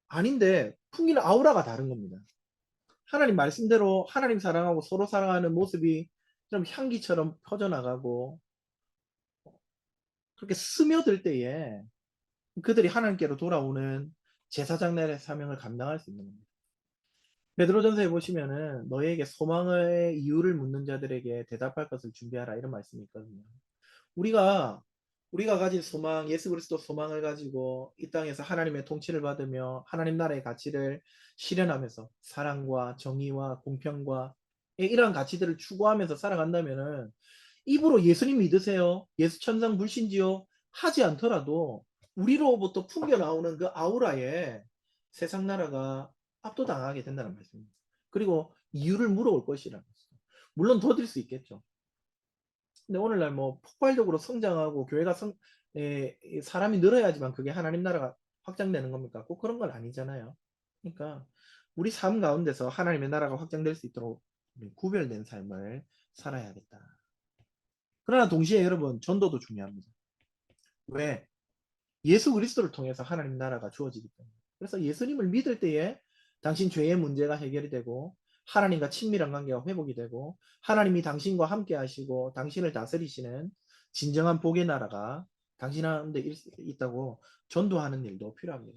아닌데 풍기는 아우라가 다른 겁니다. 하나님 말씀대로 하나님 사랑하고 서로 사랑하는 모습이 좀 향기처럼 퍼져나가고 그렇게 스며들 때에 그들이 하나님께로 돌아오는 제사장날의 사명을 감당할 수 있는 겁니다. 베드로전서에 보시면은 너희에게 소망의 이유를 묻는 자들에게 대답할 것을 준비하라 이런 말씀이 있거든요. 우리가 가진 소망, 예수 그리스도 소망을 가지고 이 땅에서 하나님의 통치를 받으며 하나님 나라의 가치를 실현하면서 사랑과 정의와 공평과 이러한 가치들을 추구하면서 살아간다면은 입으로 예수님 믿으세요, 예수 천상 불신지요 하지 않더라도 우리로부터 풍겨 나오는 그 아우라에 세상 나라가 압도당하게 된다는 말씀입니다. 그리고 이유를 물어올 것이라는 것이죠. 물론 더딜 수 있겠죠. 근데 오늘날 뭐 폭발적으로 성장하고 교회가 사람이 늘어야지만 그게 하나님 나라가 확장되는 겁니까? 꼭 그런 건 아니잖아요. 그러니까 우리 삶 가운데서 하나님의 나라가 확장될 수 있도록 구별된 삶을 살아야겠다. 그러나 동시에 여러분 전도도 중요합니다. 왜? 예수 그리스도를 통해서 하나님 나라가 주어지기 때문에. 그래서 예수님을 믿을 때에 당신 죄의 문제가 해결이 되고 하나님과 친밀한 관계가 회복이 되고 하나님이 당신과 함께 하시고 당신을 다스리시는 진정한 복의 나라가 당신 안에 있다고 전도하는 일도 필요합니다.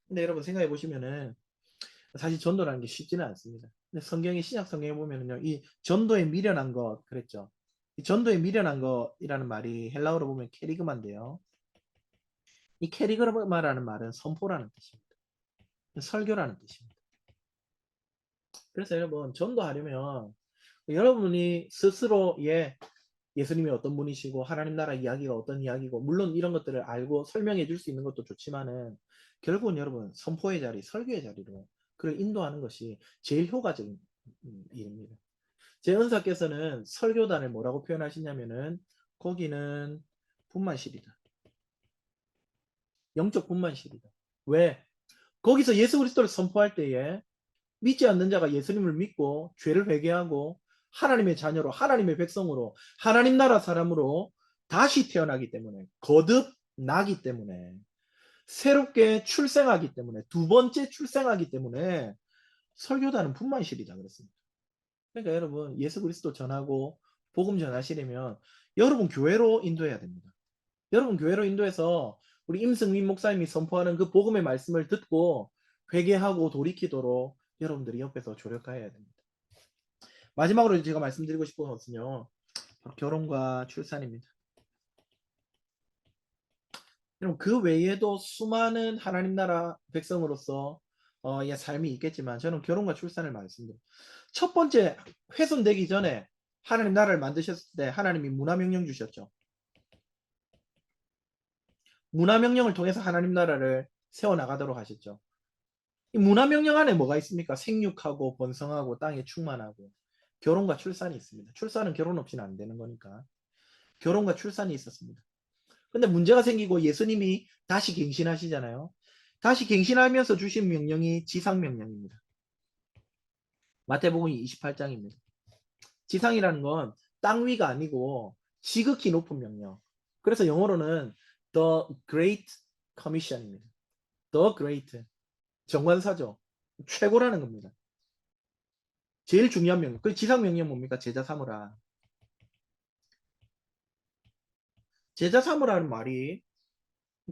근데 여러분 생각해 보시면은 사실 전도라는 게 쉽지는 않습니다. 근데 성경의 신약 성경에 보면은요, 이 전도에 미련한 것 그랬죠. 이 전도에 미련한 것이라는 말이 헬라어로 보면 케리그마인데요. 이 케리그마라는 말은 선포라는 뜻입니다. 설교라는 뜻입니다. 그래서 여러분 전도하려면 여러분이 스스로 예수님이 어떤 분이시고 하나님 나라 이야기가 어떤 이야기고 물론 이런 것들을 알고 설명해 줄 수 있는 것도 좋지만은 결국은 여러분 선포의 자리, 설교의 자리로 그를 인도하는 것이 제일 효과적인 일입니다. 제 은사께서는 설교단을 뭐라고 표현하시냐면은 거기는 분만실이다. 영적 분만실이다. 왜? 거기서 예수 그리스도를 선포할 때에 믿지 않는 자가 예수님을 믿고 죄를 회개하고 하나님의 자녀로 하나님의 백성으로 하나님 나라 사람으로 다시 태어나기 때문에 거듭 나기 때문에 새롭게 출생하기 때문에 두 번째 출생하기 때문에 설교단은 분만실이다 그랬습니다. 그러니까 여러분 예수 그리스도 전하고 복음 전하시려면 여러분 교회로 인도해야 됩니다. 여러분 교회로 인도해서 우리 임승민 목사님이 선포하는 그 복음의 말씀을 듣고 회개하고 돌이키도록 여러분들이 옆에서 조력해야 됩니다. 마지막으로 제가 말씀드리고 싶은 것은요. 결혼과 출산입니다. 여러분 그 외에도 수많은 하나님 나라 백성으로서 삶이 있겠지만 저는 결혼과 출산을 말씀드려요. 첫 번째 훼손되기 전에 하나님 나라를 만드셨을 때 하나님이 문화명령 주셨죠. 문화명령을 통해서 하나님 나라를 세워나가도록 하셨죠. 이 문화명령 안에 뭐가 있습니까? 생육하고 번성하고 땅에 충만하고 결혼과 출산이 있습니다. 출산은 결혼 없이는 안 되는 거니까 결혼과 출산이 있었습니다. 근데 문제가 생기고 예수님이 다시 갱신하시잖아요. 다시 갱신하면서 주신 명령이 지상명령입니다. 마태복음 28장입니다. 지상이라는 건 땅 위가 아니고 지극히 높은 명령. 그래서 영어로는 The Great Commission입니다. The Great. 정관사죠. 최고라는 겁니다. 제일 중요한 명령. 그 지상명령 뭡니까? 제자 삼으라. 제자 삼으라는 말이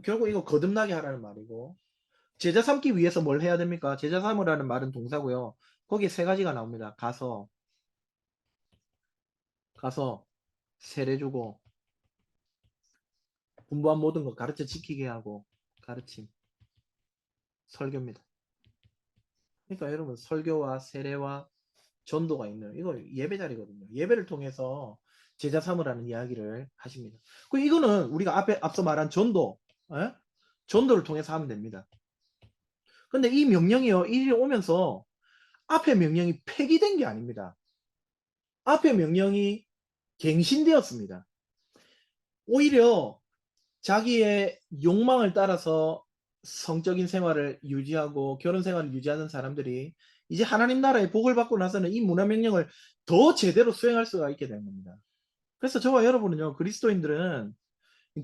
결국 이거 거듭나게 하라는 말이고 제자 삼기 위해서 뭘 해야 됩니까? 제자 삼으라는 말은 동사고요. 거기에 세 가지가 나옵니다. 가서 세례 주고 분부한 모든 것 가르쳐 지키게 하고 가르침, 설교입니다. 그러니까 여러분 설교와 세례와 전도가 있는 이거 예배 자리거든요. 예배를 통해서 제자 삼으라는 이야기를 하십니다. 그 이거는 우리가 앞서 말한 전도, 에? 전도를 통해서 하면 됩니다. 근데 이 명령이요, 이리 오면서 앞에 명령이 폐기된 게 아닙니다. 앞에 명령이 갱신되었습니다. 오히려 자기의 욕망을 따라서 성적인 생활을 유지하고 결혼 생활을 유지하는 사람들이 이제 하나님 나라의 복을 받고 나서는 이 문화명령을 더 제대로 수행할 수가 있게 되는 겁니다. 그래서 저와 여러분은요, 그리스도인들은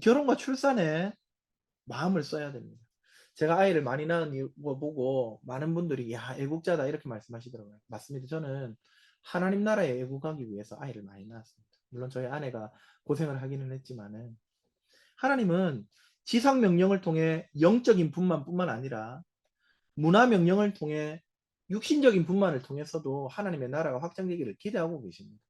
결혼과 출산에 마음을 써야 됩니다. 제가 아이를 많이 낳은 거 보고 많은 분들이 야 애국자다 이렇게 말씀하시더라고요. 맞습니다. 저는 하나님 나라에 애국하기 위해서 아이를 많이 낳았습니다. 물론 저희 아내가 고생을 하기는 했지만은 하나님은 지상 명령을 통해 영적인 분만뿐만 아니라 문화 명령을 통해 육신적인 분만을 통해서도 하나님의 나라가 확장되기를 기대하고 계십니다.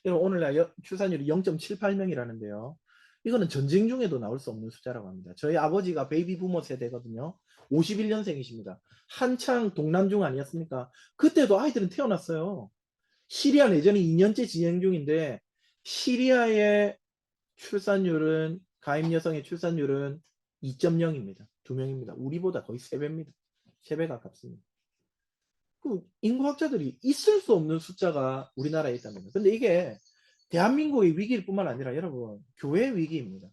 여러분 오늘날 출산율이 0.78명이라는데요. 이거는 전쟁 중에도 나올 수 없는 숫자라고 합니다. 저희 아버지가 베이비 부머 세대거든요. 51년생이십니다. 한창 동남중 아니었습니까? 그때도 아이들은 태어났어요. 시리아 내전이 2년째 진행 중인데 시리아의 출산율은 가임 여성의 출산율은 2.0입니다. 2명입니다. 우리보다 거의 3배입니다. 3배 가깝습니다. 그 인구학자들이 있을 수 없는 숫자가 우리나라에 있답니다. 근데 이게 대한민국의 위기일 뿐만 아니라 여러분 교회의 위기입니다.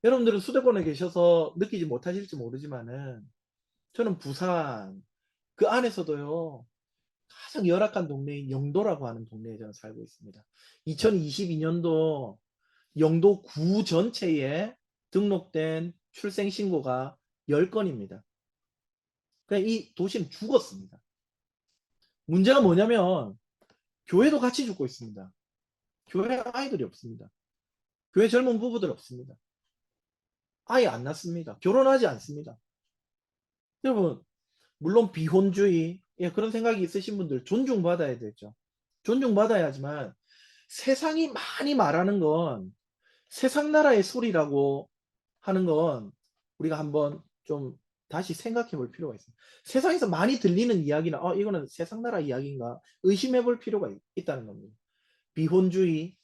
여러분들은 수도권에 계셔서 느끼지 못하실지 모르지만은 저는 부산 그 안에서도요 가장 열악한 동네인 영도라고 하는 동네에 저는 살고 있습니다. 2022년도 영도 구 전체에 등록된 출생신고가 10건입니다. 그러니까 이 도시는 죽었습니다. 문제가 뭐냐면 교회도 같이 죽고 있습니다. 교회 아이들이 없습니다. 교회 젊은 부부들 없습니다. 아예 안 낳습니다. 결혼하지 않습니다. 여러분 물론 비혼주의 그런 생각이 있으신 분들 존중받아야 되죠. 존중받아야 하지만 세상이 많이 말하는 건 세상 나라의 소리라고 하는 건 우리가 한번 좀 다시 생각해 볼 필요가 있습니다. 세상에서 많이 들리는 이야기는 이거는 세상 나라 이야기인가 의심해 볼 필요가 있다는 겁니다. 비혼주의,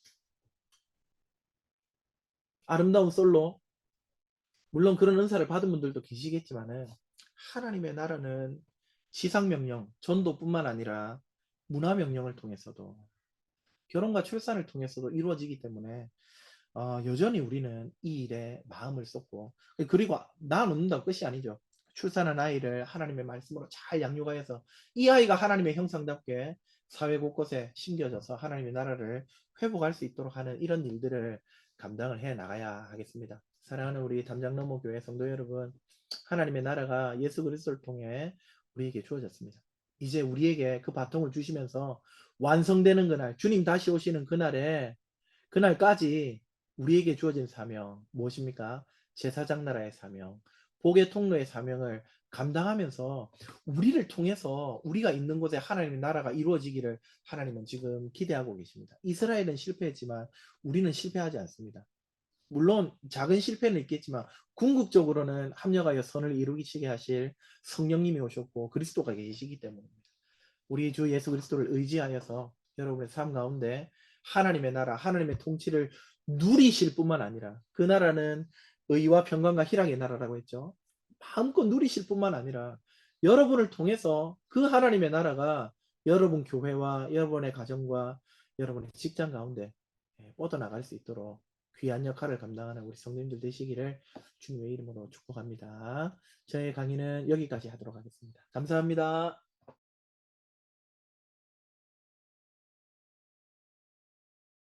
아름다운 솔로, 물론 그런 은사를 받은 분들도 계시겠지만은 하나님의 나라는 지상명령, 전도뿐만 아니라 문화명령을 통해서도 결혼과 출산을 통해서도 이루어지기 때문에 여전히 우리는 이 일에 마음을 쏟고 그리고 낳아놓는다고 끝이 아니죠. 출산한 아이를 하나님의 말씀으로 잘 양육하여서 이 아이가 하나님의 형상답게 사회 곳곳에 심겨져서 하나님의 나라를 회복할 수 있도록 하는 이런 일들을 감당을 해 나가야 하겠습니다. 사랑하는 우리 담장너머 교회 성도 여러분, 하나님의 나라가 예수 그리스도를 통해 우리에게 주어졌습니다. 이제 우리에게 그 바통을 주시면서 완성되는 그날, 주님 다시 오시는 그날까지 우리에게 주어진 사명 무엇입니까? 제사장 나라의 사명, 복의 통로의 사명을 감당하면서 우리를 통해서 우리가 있는 곳에 하나님의 나라가 이루어지기를 하나님은 지금 기대하고 계십니다. 이스라엘은 실패했지만 우리는 실패하지 않습니다. 물론 작은 실패는 있겠지만 궁극적으로는 합력하여 선을 이루기시게 하실 성령님이 오셨고 그리스도가 계시기 때문입니다. 우리 주 예수 그리스도를 의지하여서 여러분의 삶 가운데 하나님의 나라, 하나님의 통치를 누리실 뿐만 아니라 그 나라는 의와 평강과 희락의 나라라고 했죠. 마음껏 누리실 뿐만 아니라 여러분을 통해서 그 하나님의 나라가 여러분 교회와 여러분의 가정과 여러분의 직장 가운데 뻗어나갈 수 있도록 귀한 역할을 감당하는 우리 성도님들 되시기를 주님의 이름으로 축복합니다. 저의 강의는 여기까지 하도록 하겠습니다. 감사합니다.